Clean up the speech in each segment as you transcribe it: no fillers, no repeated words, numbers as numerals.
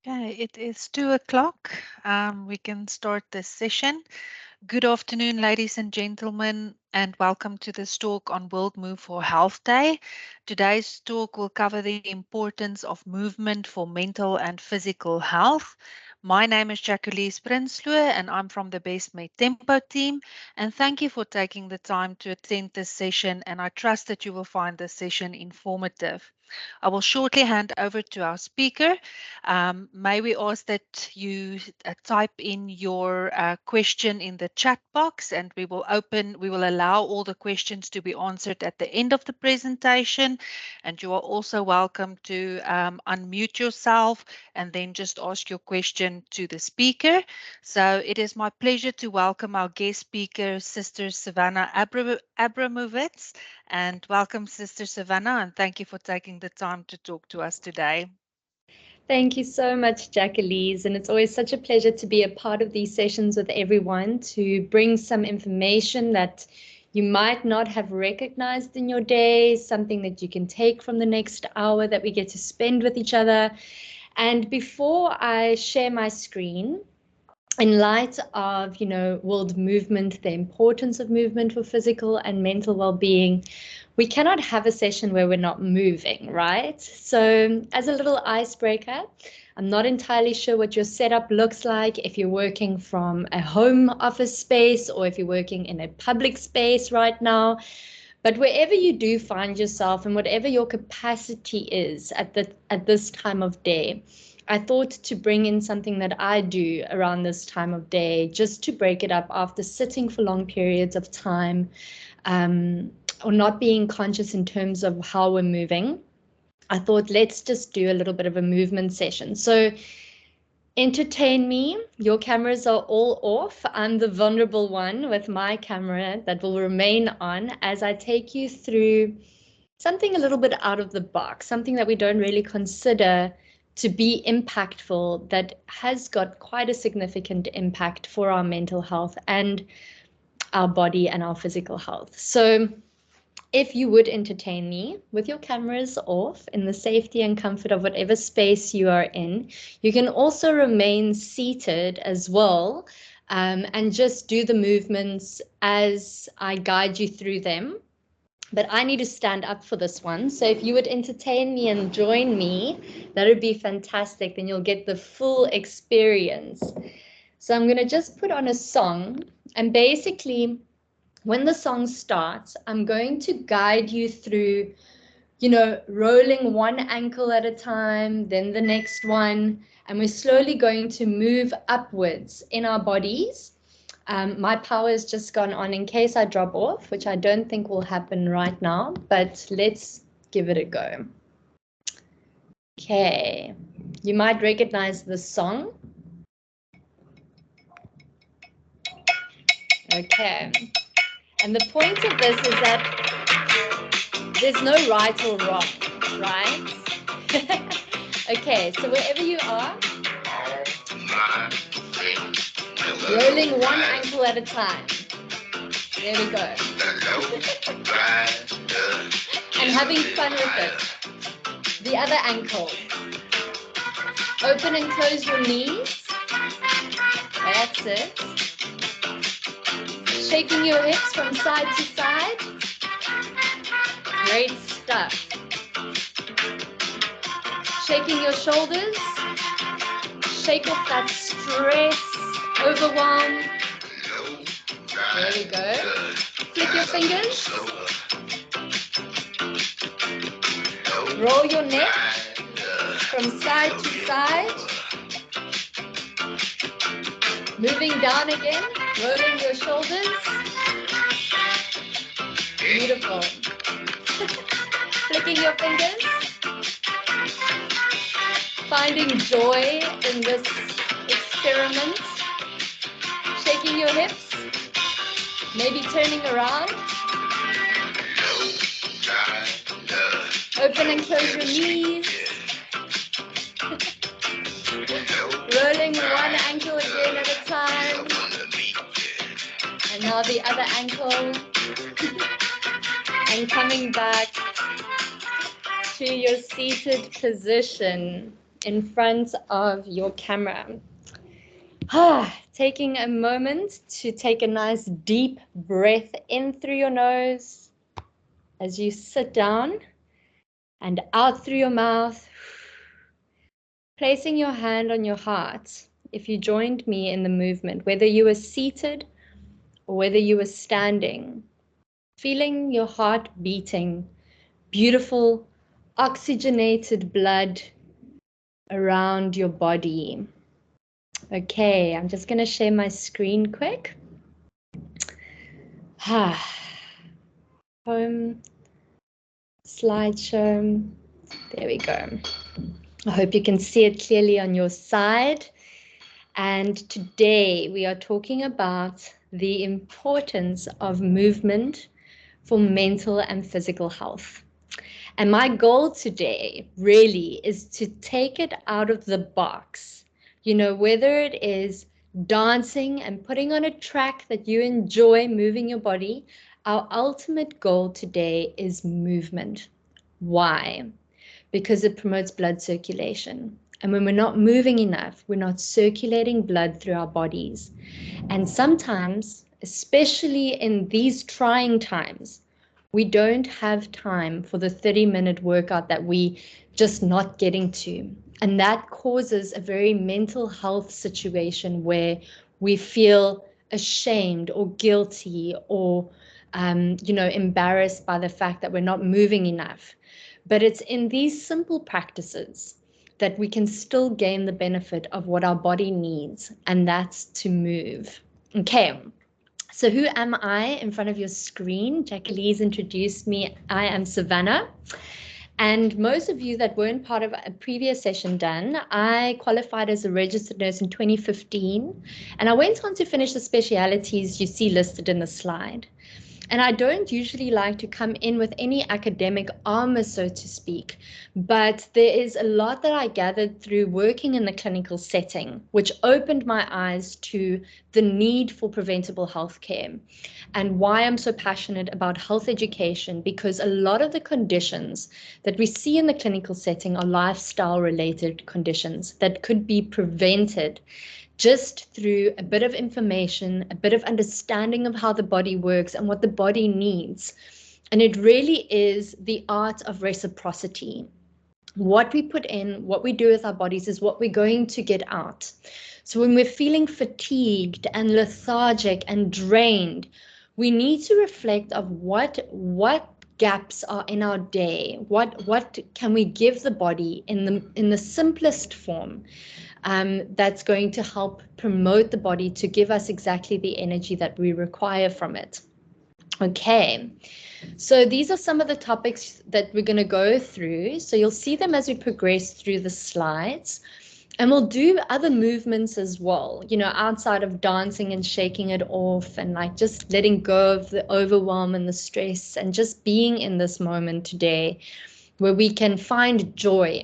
Okay, it is 2 o'clock. We can start this session. Good afternoon, ladies and gentlemen, and welcome to this talk on World Move for Health Day. Today's talk will cover the importance of movement for mental and physical health. My name is Jacqueline Prinsloo, and I'm from the Bestmed Tempo team. And thank you for taking the time to attend this session, and I trust that you will find this session informative. I will shortly hand over to our speaker. May we ask that you type in your question in the chat box, and we will allow all the questions to be answered at the end of the presentation. And you are also welcome to unmute yourself and then just ask your question to the speaker. So it is my pleasure to welcome our guest speaker, Sister Savannah Abramovitz. And welcome, Sister Savannah, and thank you for taking the time to talk to us today. Thank you so much, Jacqueline. And it's always such a pleasure to be a part of these sessions with everyone, to bring some information that you might not have recognized in your day, something that you can take from the next hour that we get to spend with each other. And before I share my screen, in light of, world movement, the importance of movement for physical and mental well-being, we cannot have a session where we're not moving, right? So as a little icebreaker, I'm not entirely sure what your setup looks like, if you're working from a home office space or if you're working in a public space right now. But wherever you do find yourself and whatever your capacity is at this time of day, I thought to bring in something that I do around this time of day, just to break it up after sitting for long periods of time, or not being conscious in terms of how we're moving. I thought, let's just do a little bit of a movement session. So entertain me. Your cameras are all off. I'm the vulnerable one with my camera that will remain on as I take you through something a little bit out of the box, something that we don't really consider to be impactful, that has got quite a significant impact for our mental health and our body and our physical health. So if you would entertain me with your cameras off in the safety and comfort of whatever space you are in, you can also remain seated as well, and just do the movements as I guide you through them. But I need to stand up for this one. So if you would entertain me and join me, that would be fantastic. Then you'll get the full experience. So I'm going to just put on a song, and basically when the song starts, I'm going to guide you through, rolling one ankle at a time, then the next one, and we're slowly going to move upwards in our bodies. My power has just gone on in case I drop off, which I don't think will happen right now, but let's give it a go. Okay, you might recognize the song. Okay, and the point of this is that there's no right or wrong, right? Okay, so wherever you are, rolling one ankle at a time. There we go. And having fun with it. The other ankle. Open and close your knees. That's it. Shaking your hips from side to side. Great stuff. Shaking your shoulders. Shake off that stress, overwhelm. There we go. Flip your fingers. Roll your neck from side to side. Moving down again, rolling your shoulders. Beautiful. Flicking your fingers. Finding joy in this experiment. Shaking your hips. Maybe turning around. Open and close your knees. Rolling one ankle again at a time. And now the other ankle. And coming back to your seated position. in front of your camera. Taking a moment to take a nice deep breath in through your nose as you sit down and out through your mouth. Placing your hand on your heart, if you joined me in the movement, whether you were seated or whether you were standing, feeling your heart beating, beautiful oxygenated blood around your body. Okay, I'm just going to share my screen quick. Home, slideshow. There we go. I hope you can see it clearly on your side. And today we are talking about the importance of movement for mental and physical health. And my goal today really is to take it out of the box. You know, whether it is dancing and putting on a track that you enjoy moving your body, our ultimate goal today is movement. Why? Because it promotes blood circulation. And when we're not moving enough, we're not circulating blood through our bodies. And sometimes, especially in these trying times, we don't have time for the 30-minute workout that we just not getting to. And that causes a very mental health situation where we feel ashamed or guilty or embarrassed by the fact that we're not moving enough. But it's in these simple practices that we can still gain the benefit of what our body needs, and that's to move. Okay, so who am I in front of your screen? Jacqueline's introduced me. I am Savannah. And most of you that weren't part of a previous session done, I qualified as a registered nurse in 2015, and I went on to finish the specialities you see listed in the slide. And I don't usually like to come in with any academic armor, so to speak, but there is a lot that I gathered through working in the clinical setting, which opened my eyes to the need for preventable healthcare and why I'm so passionate about health education, because a lot of the conditions that we see in the clinical setting are lifestyle-related conditions that could be prevented just through a bit of information, a bit of understanding of how the body works and what the body needs. And it really is the art of reciprocity. What we put in, what we do with our bodies is what we're going to get out. So when we're feeling fatigued and lethargic and drained, we need to reflect of what gaps are in our day. What can we give the body in the simplest form? That's going to help promote the body to give us exactly the energy that we require from it. Okay, so these are some of the topics that we're going to go through. So you'll see them as we progress through the slides. And we'll do other movements as well, you know, outside of dancing and shaking it off and like just letting go of the overwhelm and the stress and just being in this moment today where we can find joy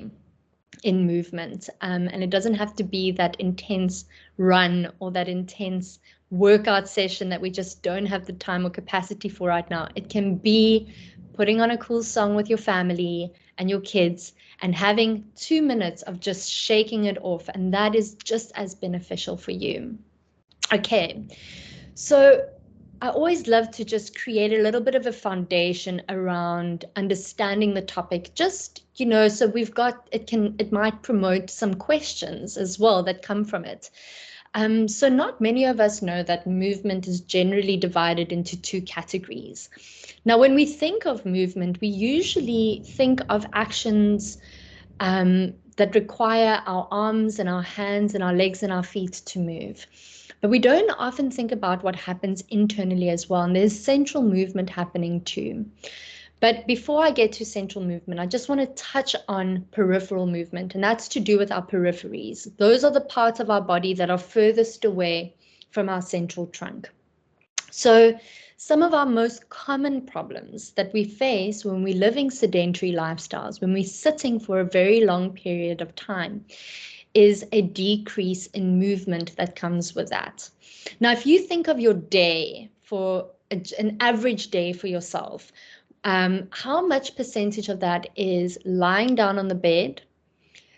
in movement. And it doesn't have to be that intense run or that intense workout session that we just don't have the time or capacity for right now. It can be putting on a cool song with your family and your kids and having 2 minutes of just shaking it off. And that is just as beneficial for you. Okay, so I always love to just create a little bit of a foundation around understanding the topic, just, you know, so we've got, it might promote some questions as well that come from it. So not many of us know that movement is generally divided into 2 categories. Now, when we think of movement, we usually think of actions that require our arms and our hands and our legs and our feet to move. But we don't often think about what happens internally as well. And there's central movement happening too. But before I get to central movement, I just want to touch on peripheral movement, and that's to do with our peripheries. Those are the parts of our body that are furthest away from our central trunk. So some of our most common problems that we face when we're living sedentary lifestyles, when we're sitting for a very long period of time, is a decrease in movement that comes with that. Now, if you think of your day, for an average day for yourself, how much percentage of that is lying down on the bed,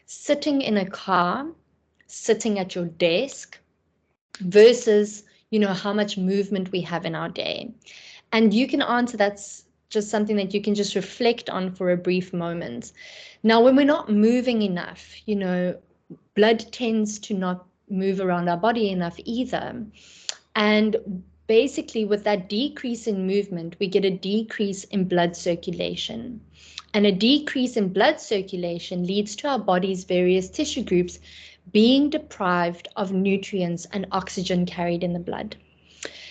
sitting in a car, sitting at your desk, versus, how much movement we have in our day? And you can answer that's just something that you can just reflect on for a brief moment. Now, when we're not moving enough, blood tends to not move around our body enough either. And basically, with that decrease in movement, we get a decrease in blood circulation. And a decrease in blood circulation leads to our body's various tissue groups being deprived of nutrients and oxygen carried in the blood.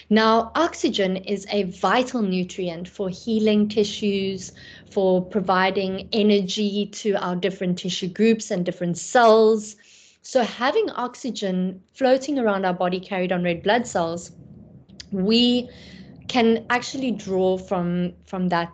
Now, oxygen is a vital nutrient for healing tissues, for providing energy to our different tissue groups and different cells. So having oxygen floating around our body carried on red blood cells, we can actually draw from that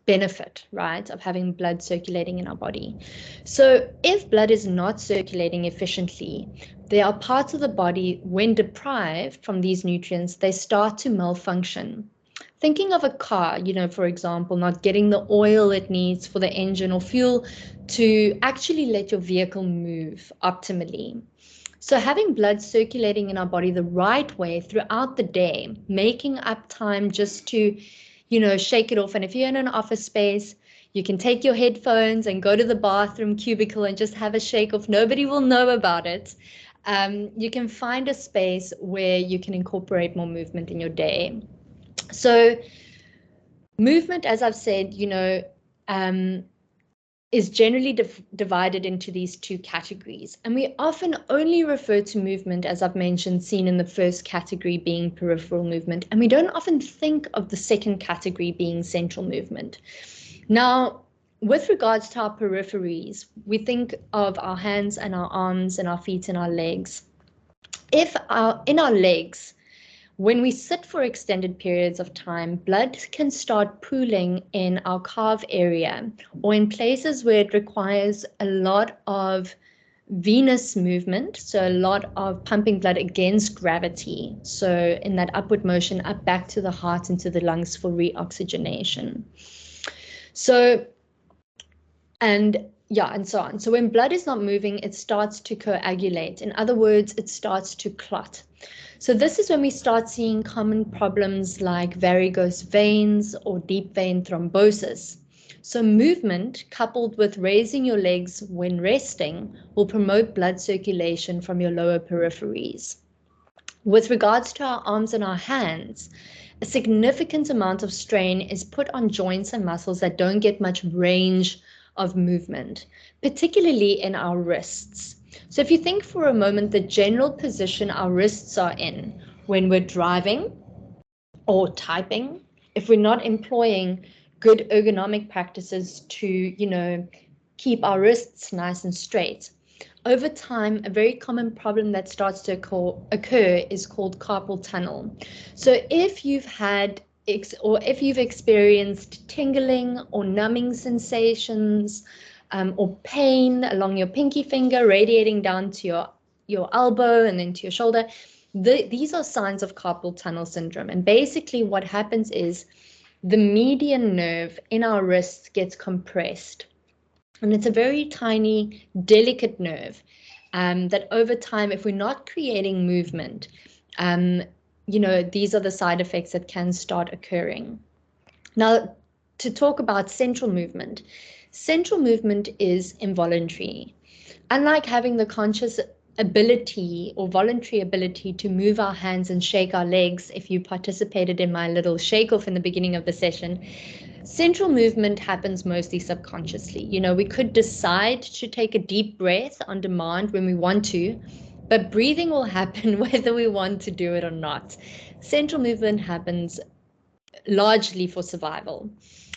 benefit, right, of having blood circulating in our body. So if blood is not circulating efficiently, there are parts of the body, when deprived from these nutrients, they start to malfunction. Thinking of a car, for example, not getting the oil it needs for the engine or fuel to actually let your vehicle move optimally. So having blood circulating in our body the right way throughout the day, making up time just to, shake it off. And if you're in an office space, you can take your headphones and go to the bathroom cubicle and just have a shake off. Nobody will know about it. You can find a space where you can incorporate more movement in your day. So movement, as I've said, is generally divided into these two categories. And we often only refer to movement, as I've mentioned, seen in the first category being peripheral movement. And we don't often think of the second category being central movement. Now, with regards to our peripheries, we think of our hands and our arms and our feet and our legs. In our legs, when we sit for extended periods of time, blood can start pooling in our calf area or in places where it requires a lot of venous movement, so a lot of pumping blood against gravity. So in that upward motion, up back to the heart and to the lungs for reoxygenation. So, and so on. So when blood is not moving, it starts to coagulate. In other words, it starts to clot. So this is when we start seeing common problems like varicose veins or deep vein thrombosis. So movement coupled with raising your legs when resting will promote blood circulation from your lower peripheries. With regards to our arms and our hands, a significant amount of strain is put on joints and muscles that don't get much range of movement, particularly in our wrists. So if you think for a moment the general position our wrists are in when we're driving or typing, if we're not employing good ergonomic practices to, keep our wrists nice and straight, over time, a very common problem that starts to occur is called carpal tunnel. So if you've had if you've experienced tingling or numbing sensations or pain along your pinky finger radiating down to your elbow and then to your shoulder, these are signs of carpal tunnel syndrome. And basically what happens is the median nerve in our wrists gets compressed. And it's a very tiny, delicate nerve that over time, if we're not creating movement, these are the side effects that can start occurring. Now, to talk about central movement is involuntary. Unlike having the conscious ability or voluntary ability to move our hands and shake our legs, if you participated in my little shake off in the beginning of the session, central movement happens mostly subconsciously. We could decide to take a deep breath on demand when we want to, but breathing will happen whether we want to do it or not. Central movement happens largely for survival.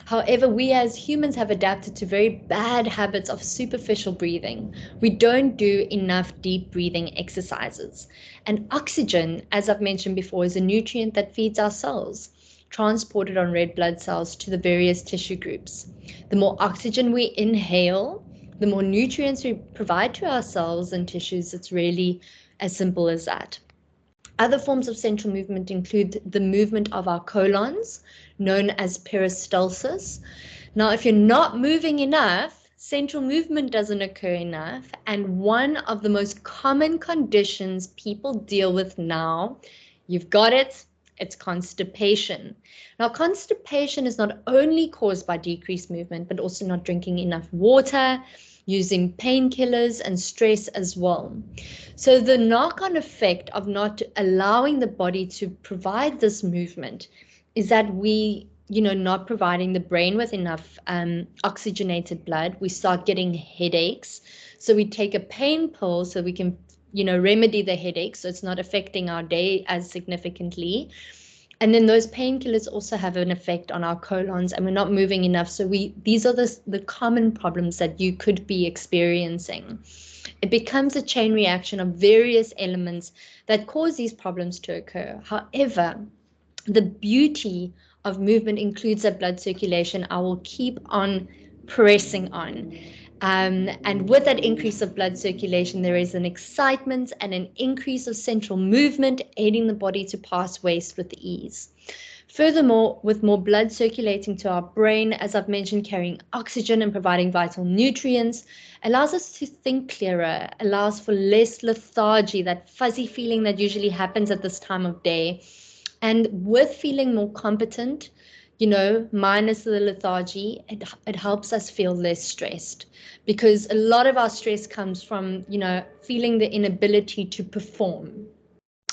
However, we as humans have adapted to very bad habits of superficial breathing. We don't do enough deep breathing exercises. And oxygen, as I've mentioned before, is a nutrient that feeds our cells, transported on red blood cells to the various tissue groups. The more oxygen we inhale, the more nutrients we provide to our cells and tissues. It's really as simple as that. Other forms of central movement include the movement of our colons, known as peristalsis. Now, if you're not moving enough, central movement doesn't occur enough. And one of the most common conditions people deal with now, you've got it, it's constipation. Now, constipation is not only caused by decreased movement, but also not drinking enough water, using painkillers, and stress as well. So the knock-on effect of not allowing the body to provide this movement is that we, not providing the brain with enough oxygenated blood, we start getting headaches. So we take a pain pill so we can, remedy the headache so it's not affecting our day as significantly. And then those painkillers also have an effect on our colons, and we're not moving enough. So these are the common problems that you could be experiencing. It becomes a chain reaction of various elements that cause these problems to occur. However, the beauty of movement includes that blood circulation. I will keep on pressing on. And with that increase of blood circulation, there is an excitement and an increase of central movement, aiding the body to pass waste with ease. Furthermore, with more blood circulating to our brain, as I've mentioned, carrying oxygen and providing vital nutrients, allows us to think clearer, allows for less lethargy, that fuzzy feeling that usually happens at this time of day. And with feeling more competent, minus the lethargy, it helps us feel less stressed, because a lot of our stress comes from, feeling the inability to perform.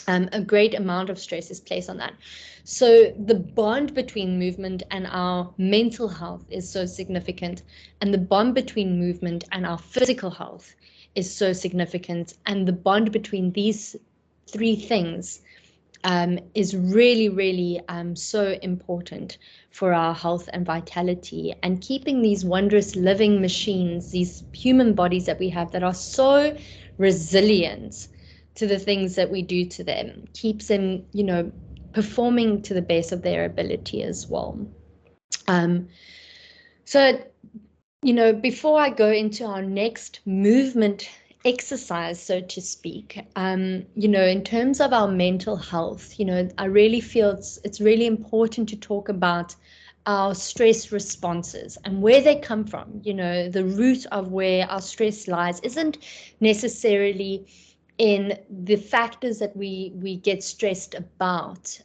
A great amount of stress is placed on that. So the bond between movement and our mental health is so significant, and the bond between movement and our physical health is so significant. And the bond between these three things is really, really so important for our health and vitality, and keeping these wondrous living machines, these human bodies that we have that are so resilient to the things that we do to them, keeps them, performing to the best of their ability as well. So, before I go into our next movement exercise, so to speak, in terms of our mental health, I really feel it's really important to talk about our stress responses and where they come from. The root of where our stress lies isn't necessarily in the factors that we get stressed about,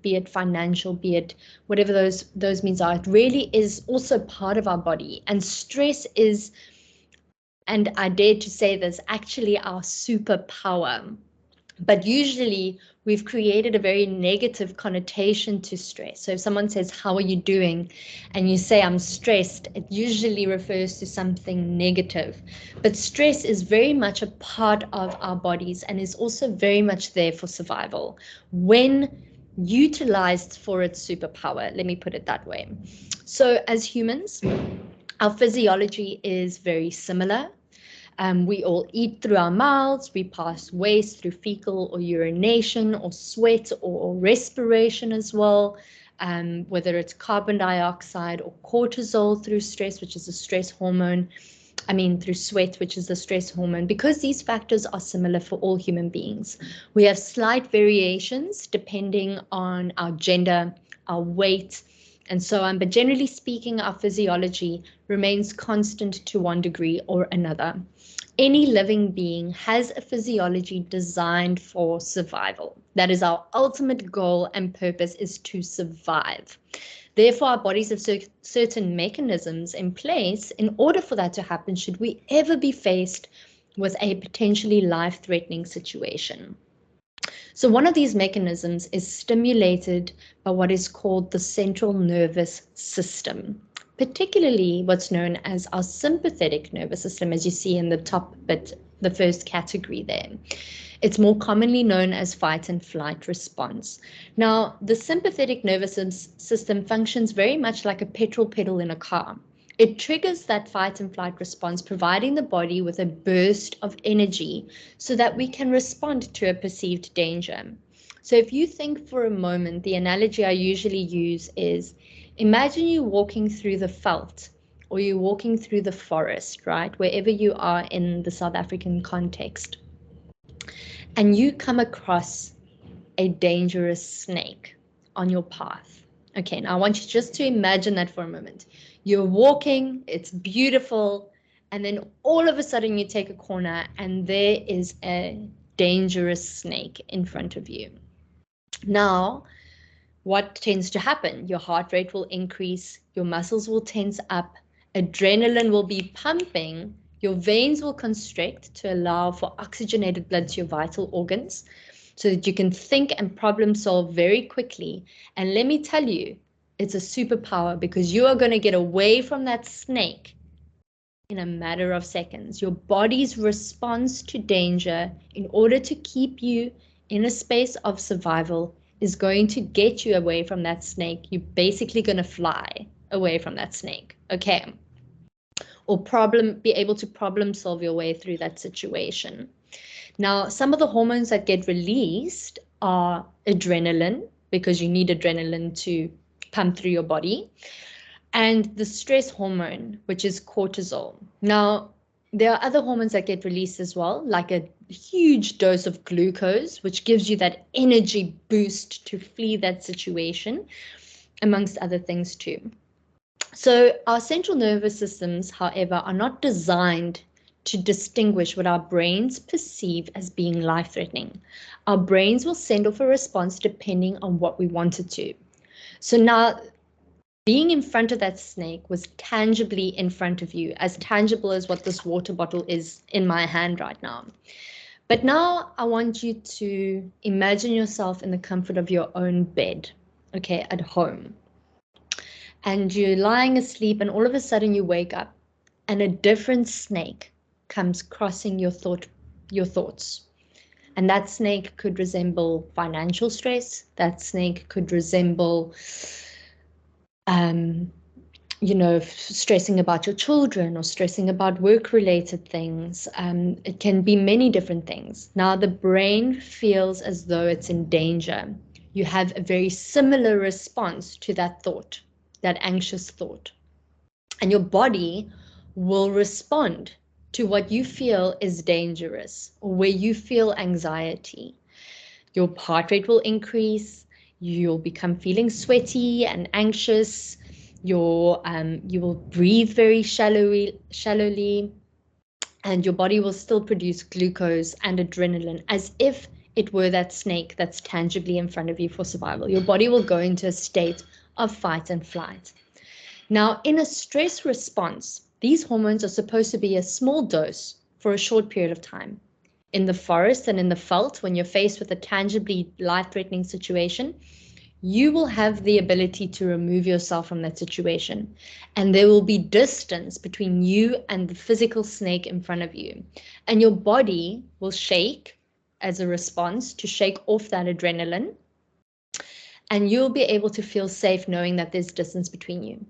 be it financial, be it whatever those means are. It really is also part of our body, and stress is, and I dare to say this, actually our superpower. But usually we've created a very negative connotation to stress. So if someone says, "How are you doing?" and you say, "I'm stressed," it usually refers to something negative. But stress is very much a part of our bodies and is also very much there for survival when utilized for its superpower. Let me put it that way. So as humans, our physiology is very similar. We all eat through our mouths, we pass waste through fecal or urination or sweat or respiration as well, whether it's carbon dioxide or cortisol through stress, which is a stress hormone, through sweat, which is the stress hormone, because these factors are similar for all human beings. We have slight variations depending on our gender, our weight, and so on, but generally speaking, our physiology remains constant to one degree or another. Any living being has a physiology designed for survival. That is our ultimate goal and purpose, is to survive. Therefore, our bodies have certain mechanisms in place in order for that to happen, should we ever be faced with a potentially life-threatening situation. So one of these mechanisms is stimulated by what is called the central nervous system, particularly what's known as our sympathetic nervous system, as you see in the top bit, the first category there. It's more commonly known as fight and flight response. Now, the sympathetic nervous system functions very much like a petrol pedal in a car. It triggers that fight and flight response, providing the body with a burst of energy so that we can respond to a perceived danger. So if you think for a moment, the analogy I usually use is, imagine you walking through the veld, or you're walking through the forest, right? Wherever you are in the South African context, and you come across a dangerous snake on your path. Okay, now I want you just to imagine that for a moment. You're walking, it's beautiful, and then all of a sudden you take a corner and there is a dangerous snake in front of you. Now, what tends to happen? Your heart rate will increase, your muscles will tense up, adrenaline will be pumping, your veins will constrict to allow for oxygenated blood to your vital organs so that you can think and problem solve very quickly. And let me tell you, it's a superpower because you are going to get away from that snake in a matter of seconds. Your body's response to danger in order to keep you in a space of survival is going to get you away from that snake. You're basically going to fly away from that snake, okay? Or be able to problem solve your way through that situation. Now, some of the hormones that get released are adrenaline, because you need adrenaline to pump through your body, and the stress hormone, which is cortisol. Now, there are other hormones that get released as well, like a huge dose of glucose, which gives you that energy boost to flee that situation, amongst other things too. So our central nervous systems, however, are not designed to distinguish what our brains perceive as being life-threatening. Our brains will send off a response depending on what we want it to. So now, being in front of that snake was tangibly in front of you, as tangible as what this water bottle is in my hand right now. But now I want you to imagine yourself in the comfort of your own bed, okay, at home. And you're lying asleep and all of a sudden you wake up and a different snake comes crossing your thoughts. And that snake could resemble financial stress. That snake could resemble stressing about your children or stressing about work-related things. It can be many different things. Now, the brain feels as though it's in danger. You have a very similar response to that thought, that anxious thought. And your body will respond to what you feel is dangerous or where you feel anxiety. Your heart rate will increase. You'll become feeling sweaty and anxious. You will breathe very shallowly, and your body will still produce glucose and adrenaline as if it were that snake that's tangibly in front of you for survival. Your body will go into a state of fight and flight. Now, in a stress response, these hormones are supposed to be a small dose for a short period of time. In the forest and in the veld, when you're faced with a tangibly life-threatening situation, you will have the ability to remove yourself from that situation. And there will be distance between you and the physical snake in front of you. And your body will shake as a response to shake off that adrenaline. And you'll be able to feel safe knowing that there's distance between you.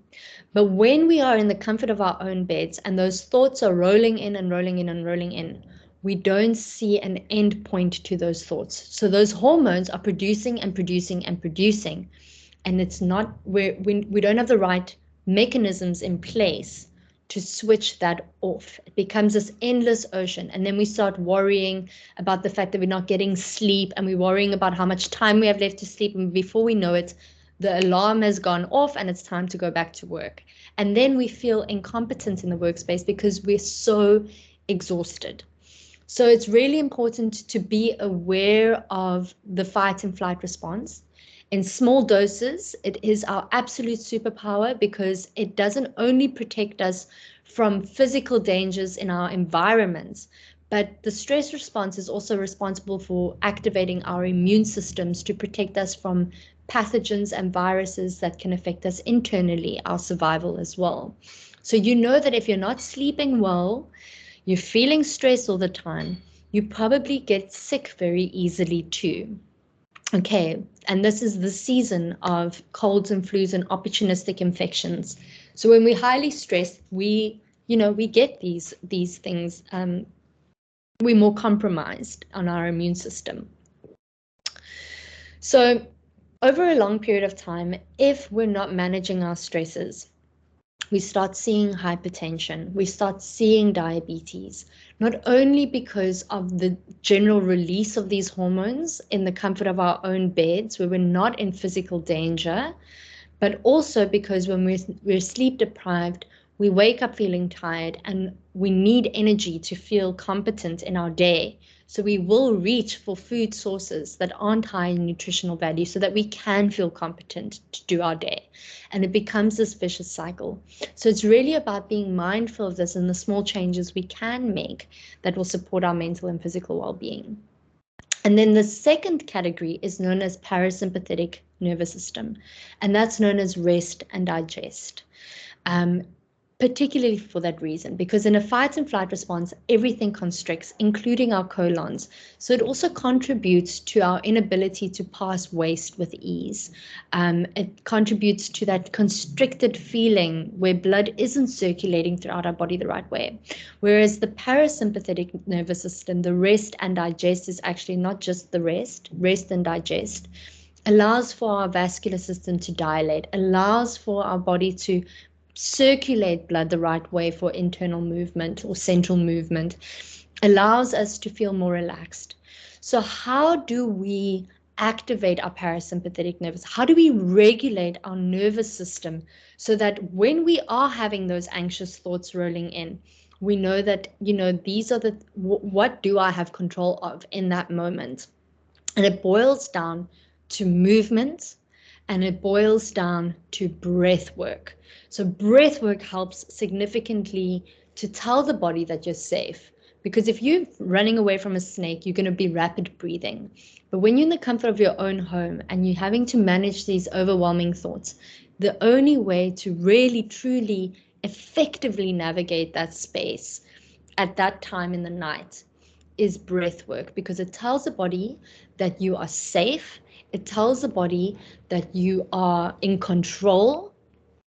But when we are in the comfort of our own beds and those thoughts are rolling in and rolling in and rolling in, we don't see an end point to those thoughts. So those hormones are producing and producing and producing. And it's not where we don't have the right mechanisms in place to switch that off. It becomes this endless ocean. And then we start worrying about the fact that we're not getting sleep, and we're worrying about how much time we have left to sleep. And before we know it, the alarm has gone off and it's time to go back to work. And then we feel incompetent in the workspace because we're so exhausted. So it's really important to be aware of the fight and flight response. In small doses, it is our absolute superpower because it doesn't only protect us from physical dangers in our environments, but the stress response is also responsible for activating our immune systems to protect us from pathogens and viruses that can affect us internally, our survival as well. So you know that if you're not sleeping well, you're feeling stressed all the time, you probably get sick very easily too. Okay, and this is the season of colds and flus and opportunistic infections. So when we're highly stressed, we get these things. We're more compromised on our immune system. So over a long period of time, if we're not managing our stresses, we start seeing hypertension, we start seeing diabetes, not only because of the general release of these hormones in the comfort of our own beds where we're not in physical danger, but also because when we're sleep deprived, we wake up feeling tired and we need energy to feel competent in our day. So we will reach for food sources that aren't high in nutritional value so that we can feel competent to do our day. And it becomes this vicious cycle. So it's really about being mindful of this and the small changes we can make that will support our mental and physical well-being. And then the second category is known as parasympathetic nervous system, and that's known as rest and digest. Particularly for that reason, because in a fight and flight response, everything constricts, including our colons. So it also contributes to our inability to pass waste with ease. It contributes to that constricted feeling where blood isn't circulating throughout our body the right way. Whereas the parasympathetic nervous system, the rest and digest, is actually not just the rest and digest, allows for our vascular system to dilate, allows for our body to circulate blood the right way for internal movement or central movement, allows us to feel more relaxed. So how do we activate our parasympathetic nervous? How do we regulate our nervous system so that when we are having those anxious thoughts rolling in, we know that, these are what do I have control of in that moment? And it boils down to movement, and it boils down to breath work. So breath work helps significantly to tell the body that you're safe. Because if you're running away from a snake, you're going to be rapid breathing. But when you're in the comfort of your own home and you're having to manage these overwhelming thoughts, the only way to really, truly, effectively navigate that space at that time in the night is breath work, because it tells the body that you are safe. It tells the body that you are in control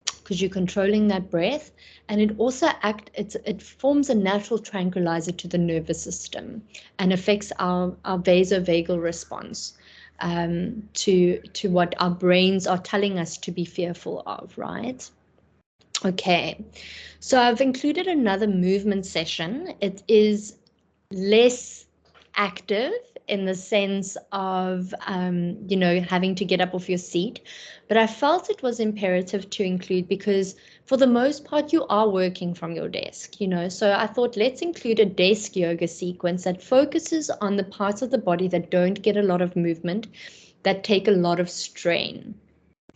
because you're controlling that breath. And it also it forms a natural tranquilizer to the nervous system and affects our vasovagal response to what our brains are telling us to be fearful of, right? Okay, so I've included another movement session. It is less active in the sense of, having to get up off your seat. But I felt it was imperative to include because for the most part, you are working from your desk, So I thought let's include a desk yoga sequence that focuses on the parts of the body that don't get a lot of movement, that take a lot of strain.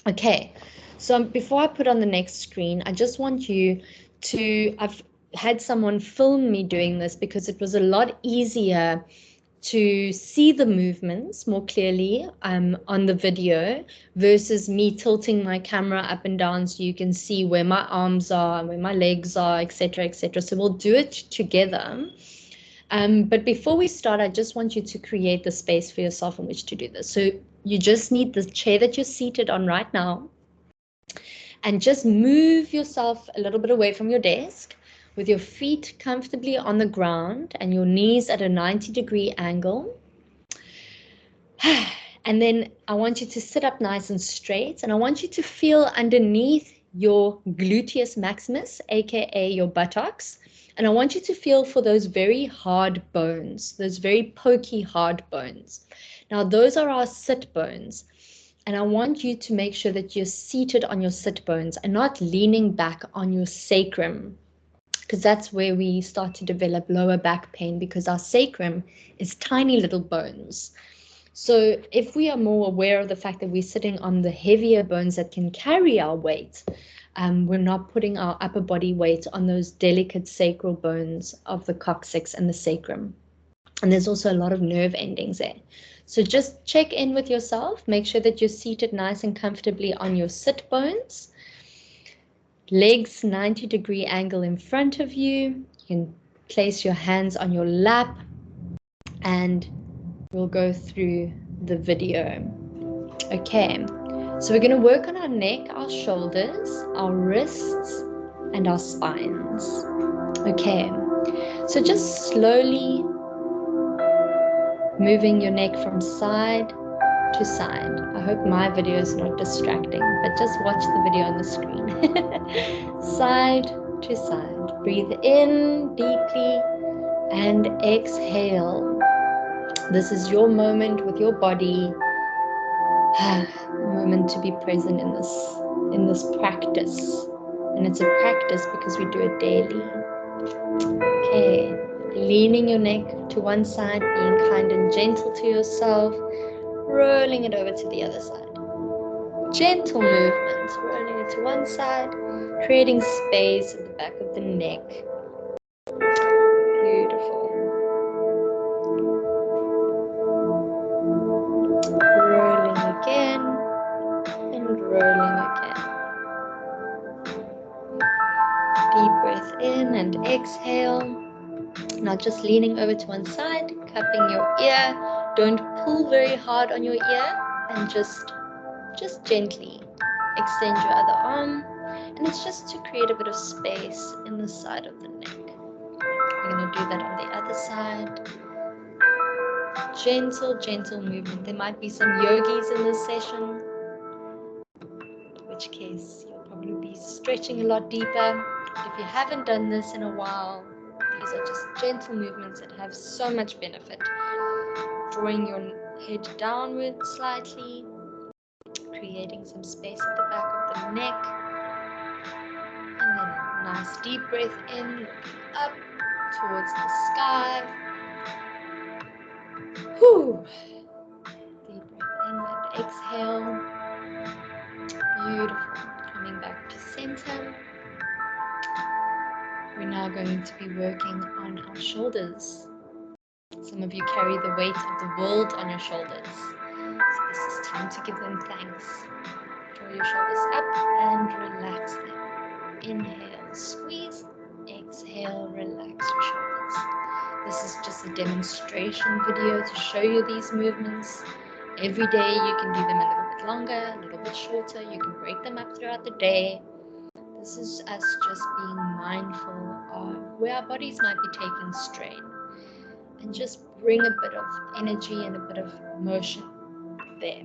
Okay, so before I put on the next screen, I just want you to, I've had someone film me doing this because it was a lot easier to see the movements more clearly on the video versus me tilting my camera up and down so you can see where my arms are, where my legs are, etc., etc. So we'll do it together. But before we start, I just want you to create the space for yourself in which to do this. So you just need the chair that you're seated on right now, and just move yourself a little bit away from your desk with your feet comfortably on the ground and your knees at a 90-degree angle. And then I want you to sit up nice and straight, and I want you to feel underneath your gluteus maximus, aka your buttocks. And I want you to feel for those very hard bones, those very pokey hard bones. Now, those are our sit bones. And I want you to make sure that you're seated on your sit bones and not leaning back on your sacrum, because that's where we start to develop lower back pain, because our sacrum is tiny little bones. So if we are more aware of the fact that we're sitting on the heavier bones that can carry our weight, we're not putting our upper body weight on those delicate sacral bones of the coccyx and the sacrum. And there's also a lot of nerve endings there. So just check in with yourself. Make sure that you're seated nice and comfortably on your sit bones. Legs 90-degree angle in front of you. You can place your hands on your lap, and we'll go through the video. Okay, so we're going to work on our neck, our shoulders, our wrists, and our spines. Okay, so just slowly moving your neck from side to side. I hope my video is not distracting, but just watch the video on the screen. Side to side. Breathe in deeply and exhale. This is your moment with your body A moment to be present in this practice. And it's a practice because we do it daily. Okay, leaning your neck to one side, being kind and gentle to yourself, rolling it over to the other side. Gentle movements, rolling it to one side, creating space at the back of the neck. Beautiful. Rolling again and rolling again. Deep breath in and exhale. Now just leaning over to one side, cupping your ear. Don't pull very hard on your ear, and just gently extend your other arm. And it's just to create a bit of space in the side of the neck. We're going to do that on the other side. Gentle, gentle movement. There might be some yogis in this session, in which case you'll probably be stretching a lot deeper. If you haven't done this in a while, these are just gentle movements that have so much benefit. Drawing your head downward slightly, creating some space at the back of the neck. And then a nice deep breath in, looking up towards the sky. Whew. Deep breath in and exhale. Beautiful. Coming back to center. We're now going to be working on our shoulders. Some of you carry the weight of the world on your shoulders. So this is time to give them thanks. Draw your shoulders up and relax them. Inhale, squeeze. Exhale, relax your shoulders. This is just a demonstration video to show you these movements. Every day you can do them a little bit longer, a little bit shorter. You can break them up throughout the day. This is us just being mindful of where our bodies might be taking strain, and just bring a bit of energy and a bit of motion there.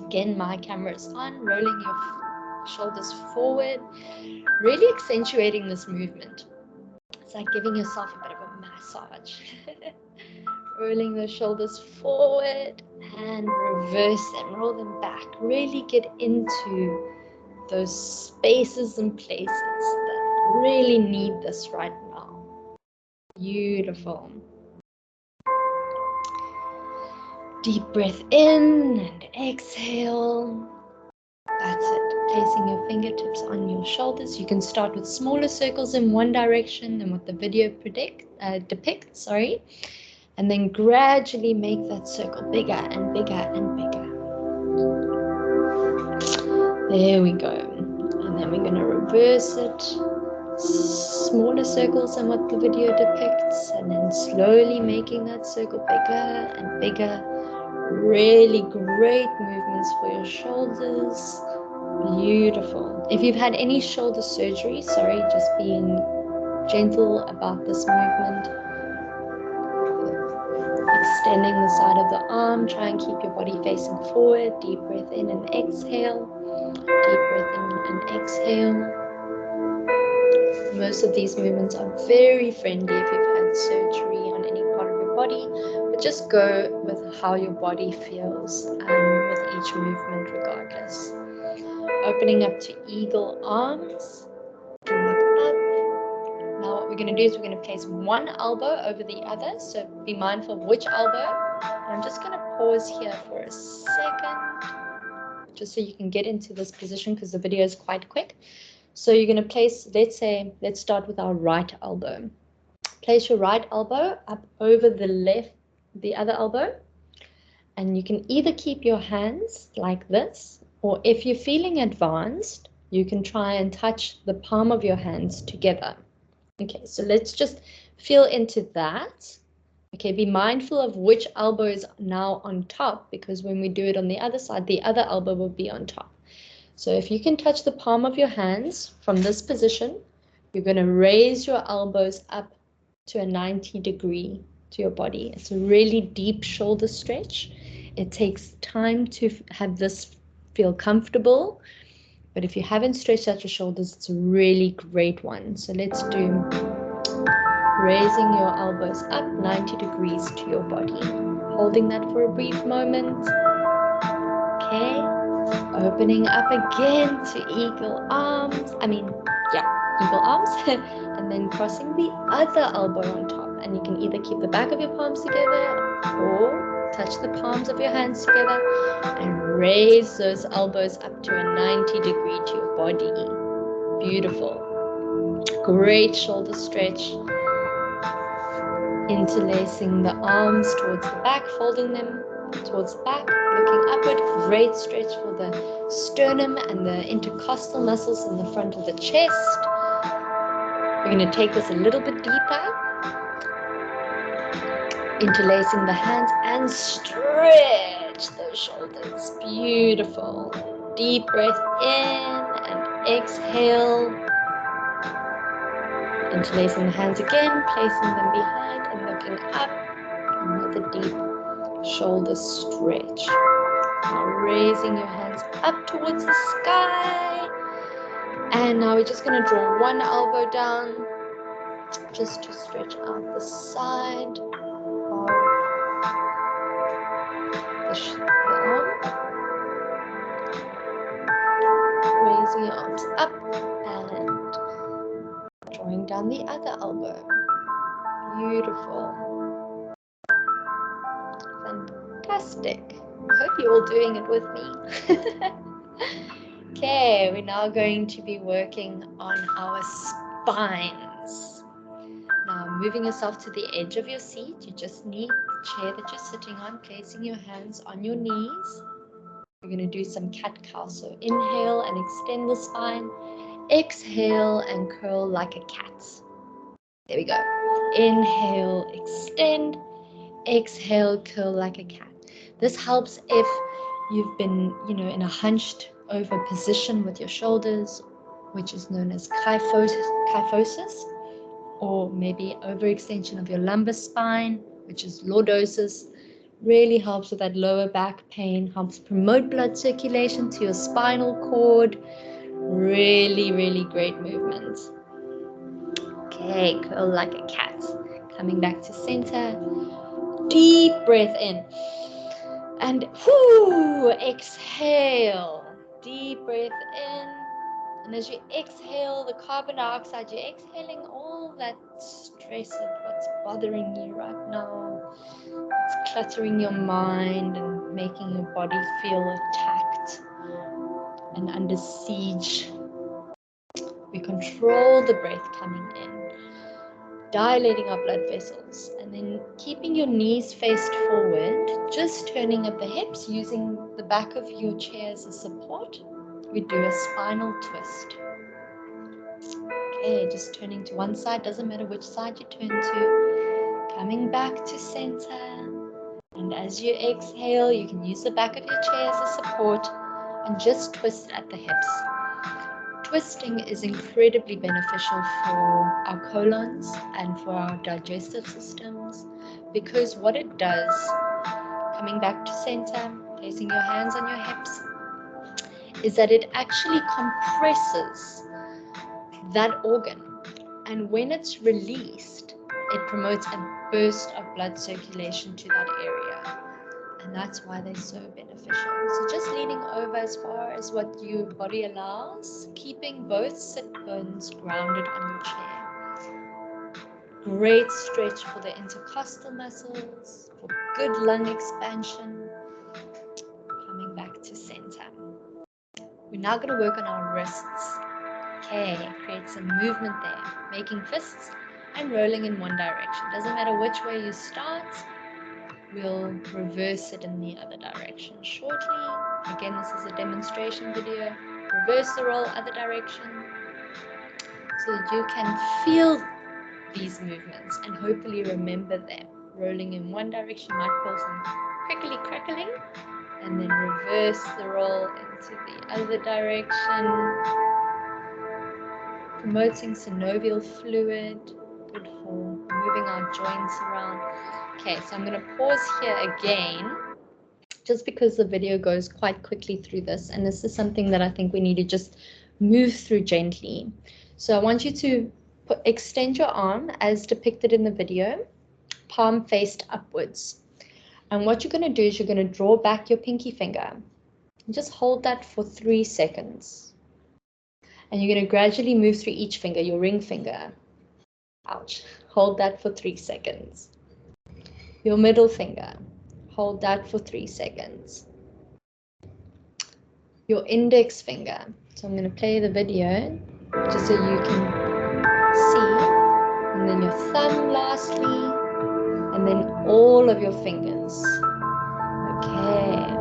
Again, my camera is on, rolling your shoulders forward, really accentuating this movement. It's like giving yourself a bit of a massage. Rolling the shoulders forward and reverse them, roll them back. Really get into those spaces and places that really need this right now. Beautiful. Deep breath in and exhale. That's it. Placing your fingertips on your shoulders. You can start with smaller circles in one direction than what the video depicts, and then gradually make that circle bigger and bigger and bigger. There we go. And then we're going to reverse it. Smaller circles than what the video depicts, and then slowly making that circle bigger and bigger. Really great movements for your shoulders. Beautiful. If you've had any shoulder surgery, just being gentle about this movement. Extending the side of the arm, try and keep your body facing forward. Deep breath in and exhale. Deep breath in and exhale. Most of these movements are very friendly if you've had surgery on any part of your body, but just go with how your body feels with each movement regardless. Opening up to eagle arms. Look up. Now what we're going to do is we're going to place one elbow over the other, so be mindful of which elbow. And I'm just going to pause here for a second, just so you can get into this position because the video is quite quick. So you're going to place, let's start with our right elbow. Place your right elbow up over the other elbow. And you can either keep your hands like this, or if you're feeling advanced, you can try and touch the palm of your hands together. Okay, so let's just feel into that. Okay, be mindful of which elbow is now on top, because when we do it on the other side, the other elbow will be on top. So if you can touch the palm of your hands from this position, you're going to raise your elbows up to a 90-degree to your body. It's a really deep shoulder stretch. It takes time to have this feel comfortable, but if you haven't stretched out your shoulders, it's a really great one. So let's do raising your elbows up 90 degrees to your body. Holding that for a brief moment. Okay, opening up again to eagle arms. Eagle arms. And then crossing the other elbow on top. And you can either keep the back of your palms together or touch the palms of your hands together and raise those elbows up to a 90-degree to your body. Beautiful. Great shoulder stretch. Interlacing the arms towards the back, folding them towards the back, looking upward. Great stretch for the sternum and the intercostal muscles in the front of the chest. We're going to take this a little bit deeper. Interlacing the hands and stretch those shoulders. Beautiful. Deep breath in and exhale. Interlacing the hands again, placing them behind and looking up. Another deep shoulder stretch. Now raising your hands up towards the sky. And now we're just going to draw one elbow down just to stretch out the side of the arm. Raising your arms up and drawing down the other elbow. Beautiful. Fantastic. I hope you're all doing it with me. Okay, we're now going to be working on our spines. Now, moving yourself to the edge of your seat, you just need the chair that you're sitting on, placing your hands on your knees. We're going to do some cat-cow. So inhale and extend the spine. Exhale and curl like a cat. There we go. Inhale, extend. Exhale, curl like a cat. This helps if you've been, in a hunched over position with your shoulders, which is known as kyphosis, or maybe overextension of your lumbar spine, which is lordosis. Really helps with that lower back pain, helps promote blood circulation to your spinal cord. Really, really great movement. Okay, curl like a cat. Coming back to center. Deep breath in. And exhale. Deep breath in. And as you exhale the carbon dioxide, you're exhaling all that stress of what's bothering you right now. It's cluttering your mind and making your body feel attacked and under siege. We control the breath coming in, dilating our blood vessels, and then keeping your knees faced forward, just turning at the hips, using the back of your chair as a support. We do a spinal twist. Okay, just turning to one side, doesn't matter which side you turn to. Coming back to center. And as you exhale, you can use the back of your chair as a support and just twist at the hips. Twisting is incredibly beneficial for our colons and for our digestive systems, because what it does, coming back to center, placing your hands on your hips, is that it actually compresses that organ. And when it's released, it promotes a burst of blood circulation to that area. And that's why they're so beneficial. So just leaning over as far as what your body allows, keeping both sit bones grounded on your chair. Great stretch for the intercostal muscles, for good lung expansion. Coming back to center. We're now going to work on our wrists. Okay, create some movement there, making fists and rolling in one direction. Doesn't matter which way you start, we'll reverse it in the other direction shortly. Again, this is a demonstration video. Reverse the roll other direction so that you can feel these movements and hopefully remember them. Rolling in one direction might feel some crickly crackling, and then reverse the roll into the other direction. Promoting synovial fluid, good for moving our joints around. Okay, so I'm going to pause here again, just because the video goes quite quickly through this, and this is something that I think we need to just move through gently. So I want you to extend your arm as depicted in the video, palm faced upwards. And what you're going to do is you're going to draw back your pinky finger. Just hold that for 3 seconds. And you're going to gradually move through each finger, your ring finger. Ouch. Hold that for 3 seconds. Your middle finger. Hold that for 3 seconds. Your index finger. So I'm going to play the video just so you can see. And then your thumb lastly. And then all of your fingers. Okay.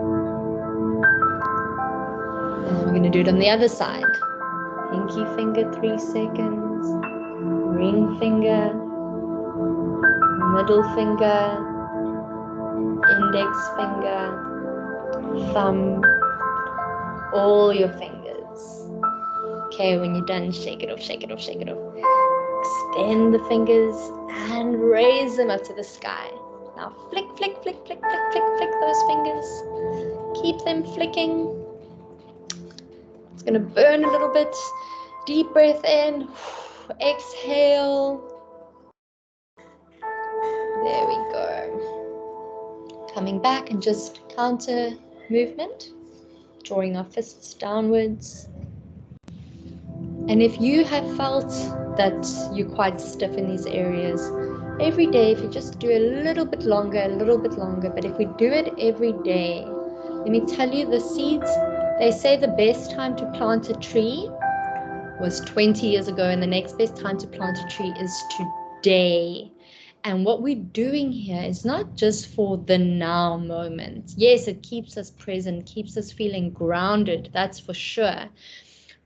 And we're going to do it on the other side. Pinky finger 3 seconds. Ring finger. Middle finger. Index finger. Thumb. All your fingers. Okay, when you're done, shake it off, shake it off, shake it off. Extend the fingers and raise them up to the sky. Now flick, flick, flick, flick, flick, flick, flick those fingers. Keep them flicking. It's gonna burn a little bit. Deep breath in. Exhale. There we go. Coming back and just counter movement. Drawing our fists downwards. And if you have felt that you're quite stiff in these areas, every day, if you just do a little bit longer, but if we do it every day, let me tell you, the seeds, they say the best time to plant a tree was 20 years ago, and the next best time to plant a tree is today. And what we're doing here is not just for the now moment. Yes, it keeps us present, keeps us feeling grounded, that's for sure.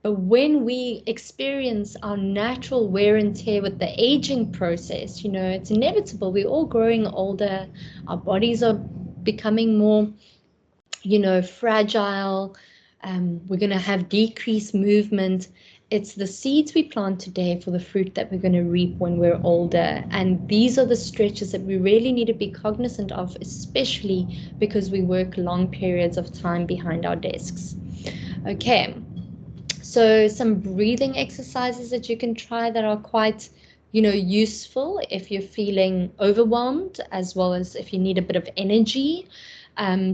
But when we experience our natural wear and tear with the aging process, you know, it's inevitable. We're all growing older. Our bodies are becoming more, you know, fragile. We're going to have decreased movement. It's the seeds we plant today for the fruit that we're going to reap when we're older. And these are the stretches that we really need to be cognizant of, especially because we work long periods of time behind our desks. Okay. So some breathing exercises that you can try that are quite, you know, useful if you're feeling overwhelmed, as well as if you need a bit of energy.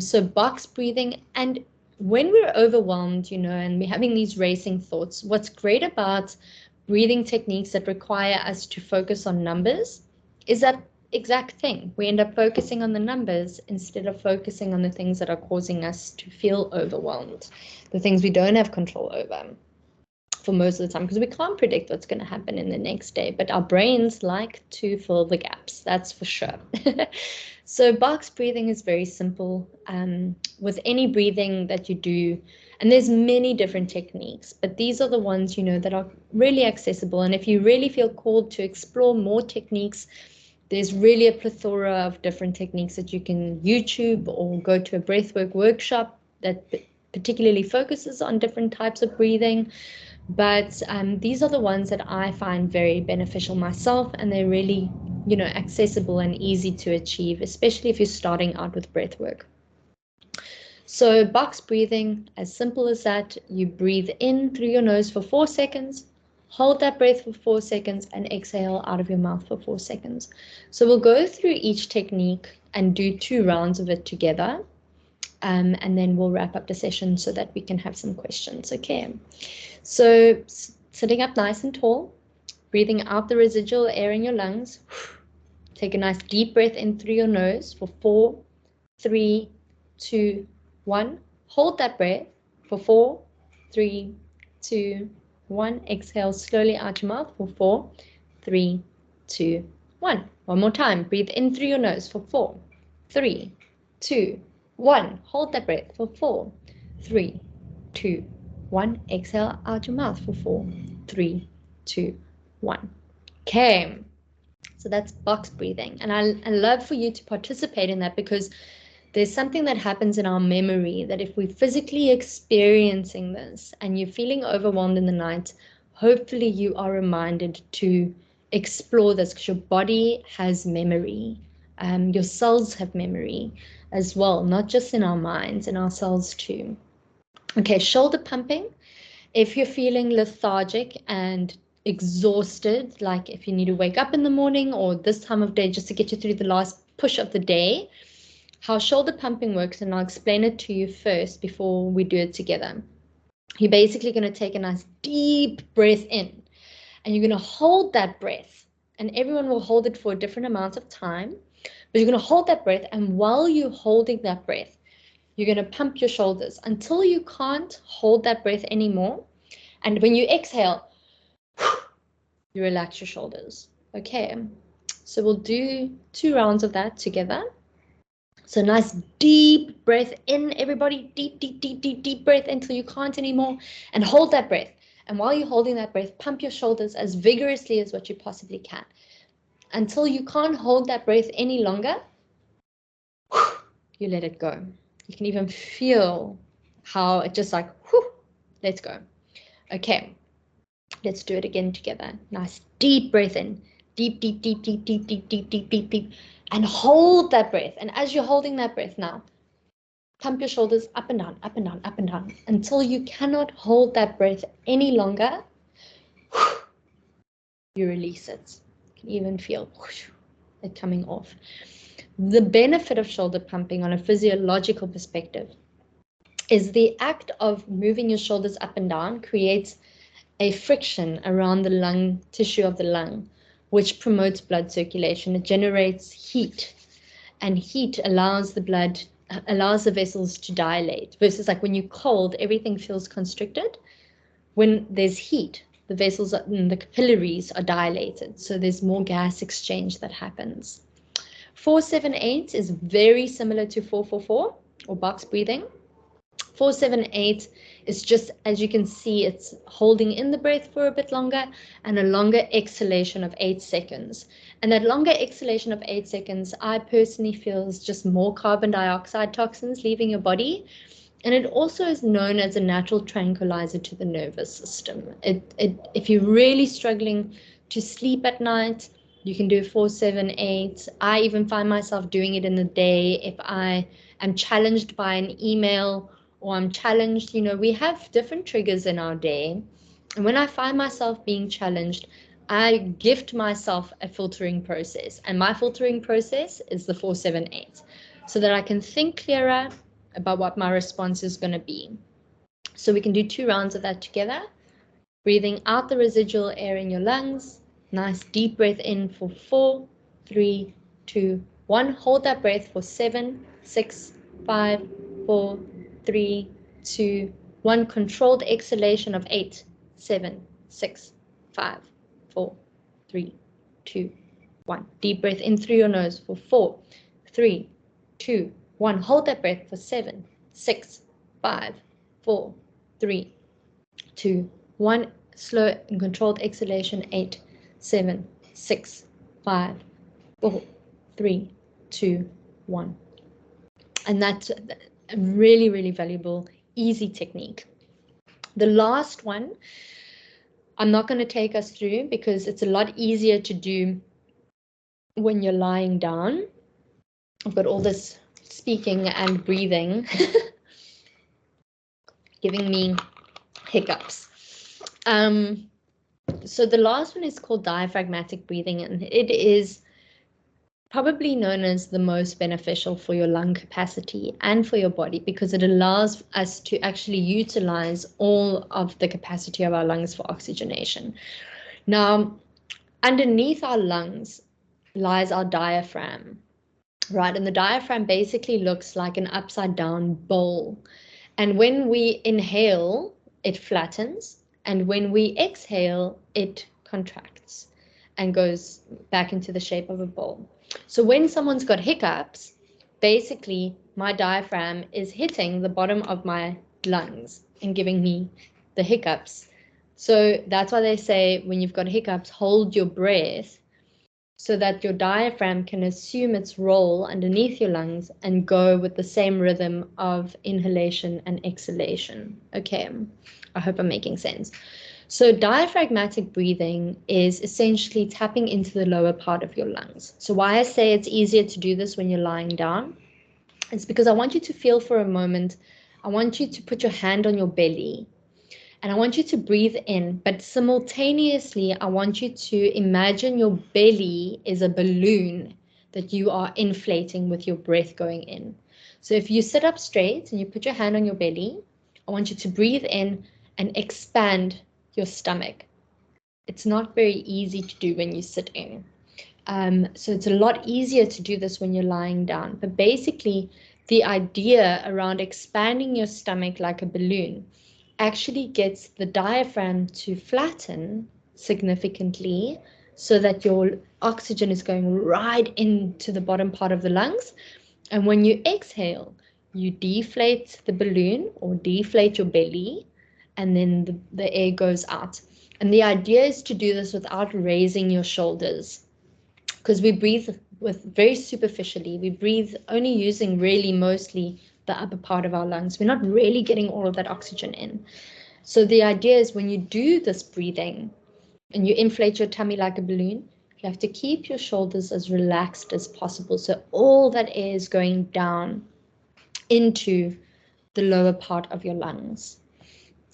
So box breathing. And when we're overwhelmed, you know, and we're having these racing thoughts, what's great about breathing techniques that require us to focus on numbers is that exact thing. We end up focusing on the numbers instead of focusing on the things that are causing us to feel overwhelmed, the things we don't have control over for most of the time, because we can't predict what's going to happen in the next day, but our brains like to fill the gaps, that's for sure. So box breathing is very simple. With any breathing that you do, and there's many different techniques, but these are the ones, you know, that are really accessible. And if you really feel called to explore more techniques, there's really a plethora of different techniques that you can YouTube or go to a breathwork workshop that particularly focuses on different types of breathing. But these are the ones that I find very beneficial myself, and they're really, you know, accessible and easy to achieve, especially if you're starting out with breath work. So box breathing, as simple as that, you breathe in through your nose for 4 seconds, hold that breath for 4 seconds, and exhale out of your mouth for 4 seconds. So we'll go through each technique and do 2 rounds of it together. And then we'll wrap up the session so that we can have some questions. Okay. So sitting up nice and tall, breathing out the residual air in your lungs. Take a nice deep breath in through your nose for 4, 3, 2, 1. Hold that breath for 4, 3, 2, 1. Exhale slowly out your mouth for 4, 3, 2, 1. One more time. Breathe in through your nose for 4, 3, 2, 1. Hold that breath for 4, 3, 2, 1. Exhale out your mouth for 4, 3, 2, 1. Okay. So that's box breathing. And I love for you to participate in that, because there's something that happens in our memory that if we're physically experiencing this and you're feeling overwhelmed in the night, hopefully you are reminded to explore this, because your body has memory. Your cells have memory as well, not just in our minds, in our cells too. Okay, shoulder pumping. If you're feeling lethargic and exhausted, like if you need to wake up in the morning or this time of day just to get you through the last push of the day, How shoulder pumping works, and I'll explain it to you first before we do it together. You're basically going to take a nice deep breath in, and you're going to hold that breath, and everyone will hold it for a different amount of time, but you're going to hold that breath, and while you're holding that breath, you're going to pump your shoulders until you can't hold that breath anymore. And when you exhale, you relax your shoulders. Okay, so we'll do 2 rounds of that together. So nice deep breath in, everybody. Deep, deep, deep, deep, deep breath until you can't anymore. And hold that breath. And while you're holding that breath, pump your shoulders as vigorously as what you possibly can. Until you can't hold that breath any longer, you let it go. You can even feel how it just like, whew, let's go. Okay, let's do it again together. Nice deep breath in. Deep, deep, deep, deep, deep, deep, deep, deep, deep, deep. And hold that breath. And as you're holding that breath now, pump your shoulders up and down, up and down, up and down, until you cannot hold that breath any longer. You release it. You can even feel it coming off. The benefit of shoulder pumping on a physiological perspective is the act of moving your shoulders up and down creates a friction around the lung tissue of the lung, which promotes blood circulation. It generates heat, and heat allows the vessels to dilate, versus like when you're cold, everything feels constricted. When there's heat, the vessels, the capillaries are dilated, so there's more gas exchange that happens. 478 is very similar to 444 or box breathing. 478 is just, as you can see, it's holding in the breath for a bit longer and a longer exhalation of 8 seconds. And that longer exhalation of 8 seconds, I personally feel is just more carbon dioxide toxins leaving your body. And it also is known as a natural tranquilizer to the nervous system. If you're really struggling to sleep at night, you can do 478. I even find myself doing it in the day if I am challenged by an email or I'm challenged. We have different triggers in our day. And when I find myself being challenged, I gift myself a filtering process. And my filtering process is the 478, so that I can think clearer about what my response is going to be. So we can do 2 rounds of that together. Breathing out the residual air in your lungs. Nice deep breath in for 4, 3, 2, 1. Hold that breath for 7, 6, 5, 4, 3, 2, 1. Controlled exhalation of 8, 7, 6, 5, 4, 3, 2, 1. Deep breath in through your nose for 4, 3, 2, 1. Hold that breath for 7, 6, 5, 4, 3, 2, 1. Slow and controlled exhalation. 8, 7, 6, 5, 4, 3, 2, 1. And that's a really, really valuable, easy technique. The last one, I'm not going to take us through because it's a lot easier to do when you're lying down. I've got all this speaking and breathing giving me hiccups. So the last one is called diaphragmatic breathing, and it is probably known as the most beneficial for your lung capacity and for your body, because it allows us to actually utilize all of the capacity of our lungs for oxygenation. Now, underneath our lungs lies our diaphragm, right? And the diaphragm basically looks like an upside down bowl. And when we inhale, it flattens. And when we exhale, it contracts and goes back into the shape of a bowl. So when someone's got hiccups, basically my diaphragm is hitting the bottom of my lungs and giving me the hiccups. So that's why they say when you've got hiccups, hold your breath, so that your diaphragm can assume its role underneath your lungs and go with the same rhythm of inhalation and exhalation. Okay, I hope I'm making sense. So diaphragmatic breathing is essentially tapping into the lower part of your lungs. So why I say it's easier to do this when you're lying down, it's because I want you to feel for a moment, I want you to put your hand on your belly, and I want you to breathe in, but simultaneously, I want you to imagine your belly is a balloon that you are inflating with your breath going in. So if you sit up straight and you put your hand on your belly, I want you to breathe in and expand your stomach. It's not very easy to do when you sit in. So it's a lot easier to do this when you're lying down. But basically, the idea around expanding your stomach like a balloon actually gets the diaphragm to flatten significantly so that your oxygen is going right into the bottom part of the lungs. And when you exhale, you deflate the balloon or deflate your belly, and then the air goes out. And the idea is to do this without raising your shoulders, because we breathe with very superficially. We breathe only using really mostly the upper part of our lungs. We're not really getting all of that oxygen in. So the idea is when you do this breathing and you inflate your tummy like a balloon, you have to keep your shoulders as relaxed as possible. So all that air is going down into the lower part of your lungs.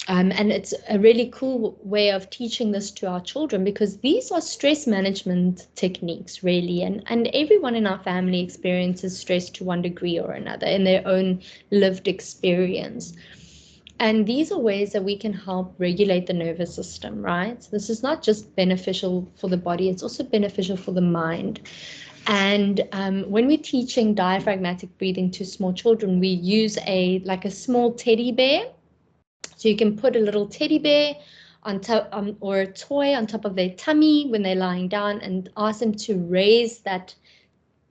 And it's a really cool way of teaching this to our children, because these are stress management techniques, really. And everyone in our family experiences stress to one degree or another in their own lived experience. And these are ways that we can help regulate the nervous system, right? So this is not just beneficial for the body, it's also beneficial for the mind. And when we're teaching diaphragmatic breathing to small children, we use like a small teddy bear. So you can put a little teddy bear on top or a toy on top of their tummy when they're lying down, and ask them to raise that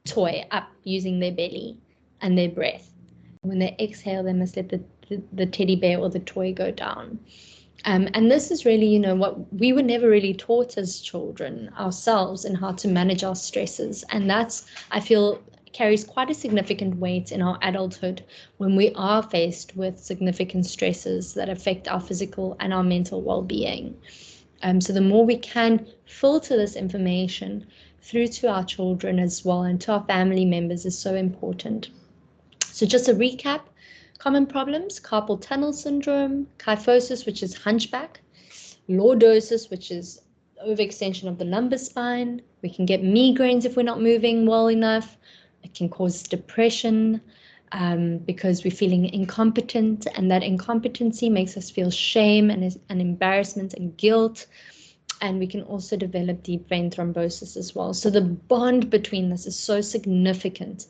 toy up using their belly and their breath. When they exhale, they must let the teddy bear or the toy go down. And this is really, what we were never really taught as children ourselves, and how to manage our stresses. And that's, I feel, carries quite a significant weight in our adulthood when we are faced with significant stresses that affect our physical and our mental well-being. So the more we can filter this information through to our children as well and to our family members is so important. So just a recap: common problems: carpal tunnel syndrome, kyphosis, which is hunchback, lordosis, which is overextension of the lumbar spine. We can get migraines if we're not moving well enough. It can cause depression because we're feeling incompetent, and that incompetency makes us feel shame and embarrassment and guilt. And we can also develop deep vein thrombosis as well. So the bond between this is so significant.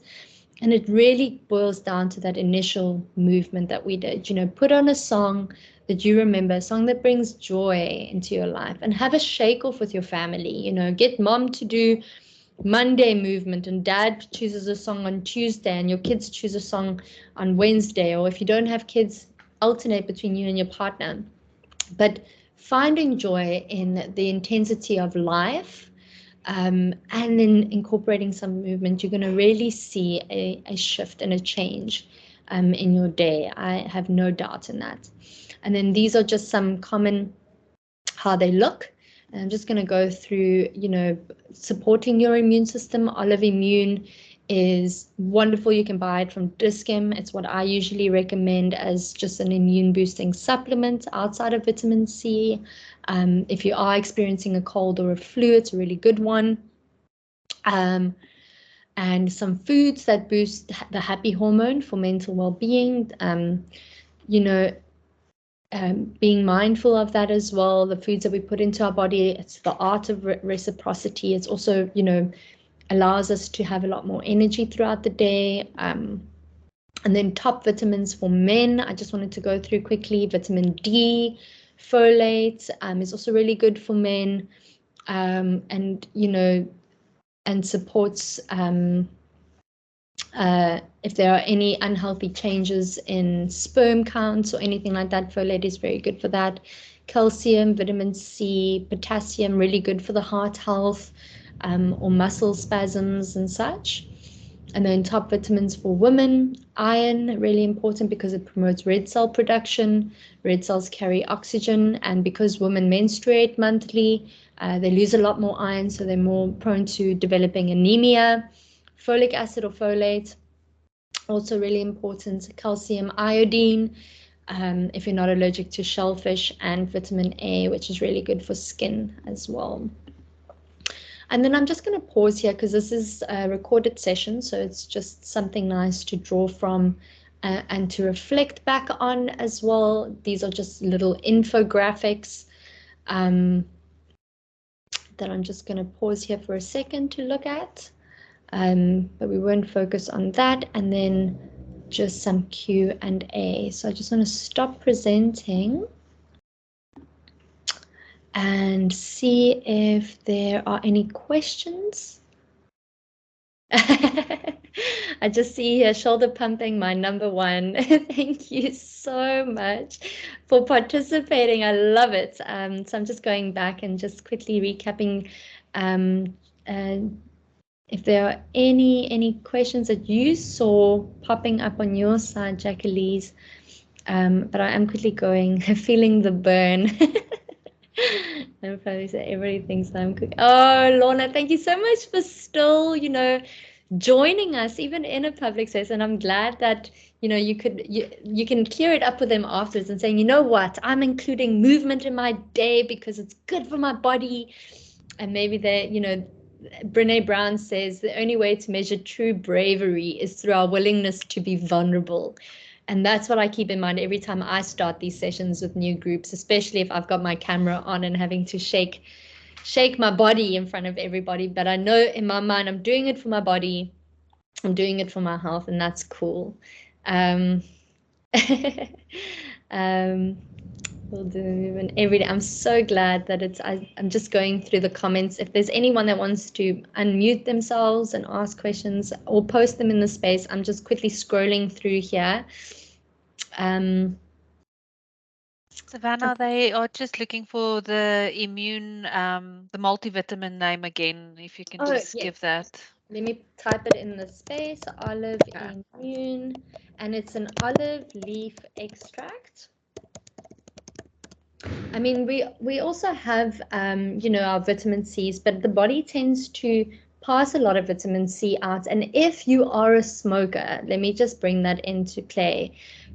And it really boils down to that initial movement that we did. Put on a song that you remember, a song that brings joy into your life, and have a shake off with your family. Get mom to do Monday movement, and dad chooses a song on Tuesday, and your kids choose a song on Wednesday. Or if you don't have kids, alternate between you and your partner. But finding joy in the intensity of life, and then incorporating some movement, you're going to really see a shift and a change in your day. I have no doubt in that. And then these are just some common, how they look. And I'm just going to go through, supporting your immune system. Olive Immune is wonderful. You can buy it from Dischem. It's what I usually recommend as just an immune boosting supplement outside of vitamin C. If you are experiencing a cold or a flu, it's a really good one. And some foods that boost the happy hormone for mental well-being. Being mindful of that as well. The foods that we put into our body, it's the art of reciprocity. It's also, allows us to have a lot more energy throughout the day. And then top vitamins for men, I just wanted to go through quickly. Vitamin D, folate is also really good for men, and supports if there are any unhealthy changes in sperm counts or anything like that. Folate is very good for that. Calcium, vitamin C, potassium, really good for the heart health or muscle spasms and such. And then top vitamins for women: iron, really important because it promotes red cell production. Red cells carry oxygen, and because women menstruate monthly, they lose a lot more iron, so they're more prone to developing anemia. Folic acid or folate, also really important. Calcium, iodine, if you're not allergic to shellfish, and vitamin A, which is really good for skin as well. And then I'm just going to pause here because this is a recorded session, so it's just something nice to draw from and to reflect back on as well. These are just little infographics um, that I'm just going to pause here for a second to look at. But we won't focus on that. And then just some Q&A. So I just want to stop presenting and see if there are any questions. I just see here shoulder pumping, my number one. Thank you so much for participating. I love it. So I'm just going back and just quickly recapping um, uh, if there are any questions that you saw popping up on your side, Jacqueline. But I am quickly going, feeling the burn. I'm probably say everybody thinks I'm cooking. Oh, Lorna, thank you so much for still, joining us even in a public space. And I'm glad that, you can clear it up with them afterwards and saying, you know what, I'm including movement in my day because it's good for my body. And maybe they, Brene Brown says the only way to measure true bravery is through our willingness to be vulnerable. And that's what I keep in mind every time I start these sessions with new groups, especially if I've got my camera on and having to shake my body in front of everybody. But I know in my mind, I'm doing it for my body. I'm doing it for my health, and that's cool. Um, um, we'll do the movement every day. I'm so glad that I'm just going through the comments. If there's anyone that wants to unmute themselves and ask questions or post them in the space, I'm just quickly scrolling through here. Savannah, they are just looking for the immune, the multivitamin name again, if you can just Yes. give that. Let me type it in the space. Olive Okay. immune, and it's an olive leaf extract. I mean, we also have, our vitamin C's, but the body tends to pass a lot of vitamin C out. And if you are a smoker, let me just bring that into play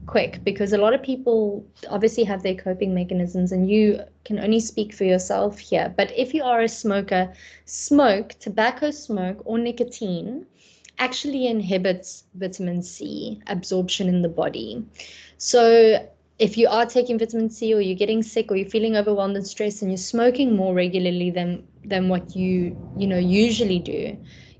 quick, because a lot of people obviously have their coping mechanisms, and you can only speak for yourself here. But if you are a smoker, tobacco smoke, or nicotine actually inhibits vitamin C absorption in the body. So if you are taking vitamin C, or you're getting sick, or you're feeling overwhelmed and stressed, and you're smoking more regularly than what you usually do,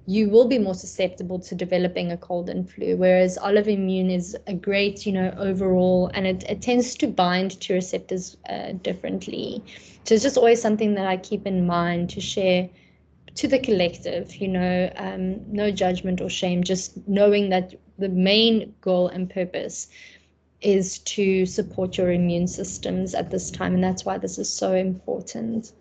you will be more susceptible to developing a cold and flu. Whereas olive immune is a great, overall, and it tends to bind to receptors differently. So it's just always something that I keep in mind to share to the collective, no judgment or shame, just knowing that the main goal and purpose is to support your immune systems at this time, and that's why this is so important.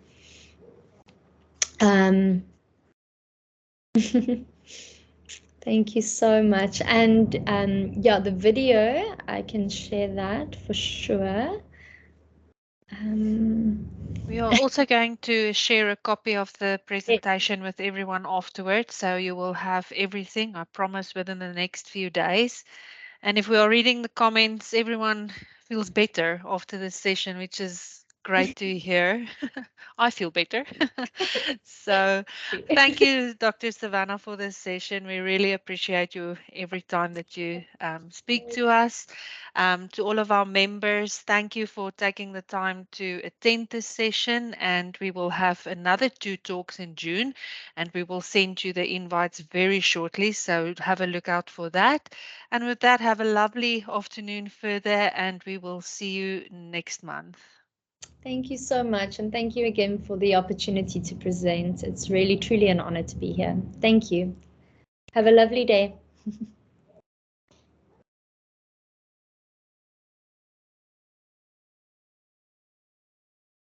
Thank you so much. And yeah, the video, I can share that for sure. We are also going to share a copy of the presentation with everyone afterwards, so you will have everything, I promise, within the next few days. And if we are reading the comments, everyone feels better after this session, which is great to hear. I feel better. So thank you, Dr. Savannah, for this session. We really appreciate you every time that you speak to us. To all of our members, thank you for taking the time to attend this session. And we will have another 2 talks in June, and we will send you the invites very shortly. So have a look out for that. And with that, have a lovely afternoon further, and we will see you next month. Thank you so much. And thank you again for the opportunity to present. It's really, truly an honor to be here. Thank you. Have a lovely day.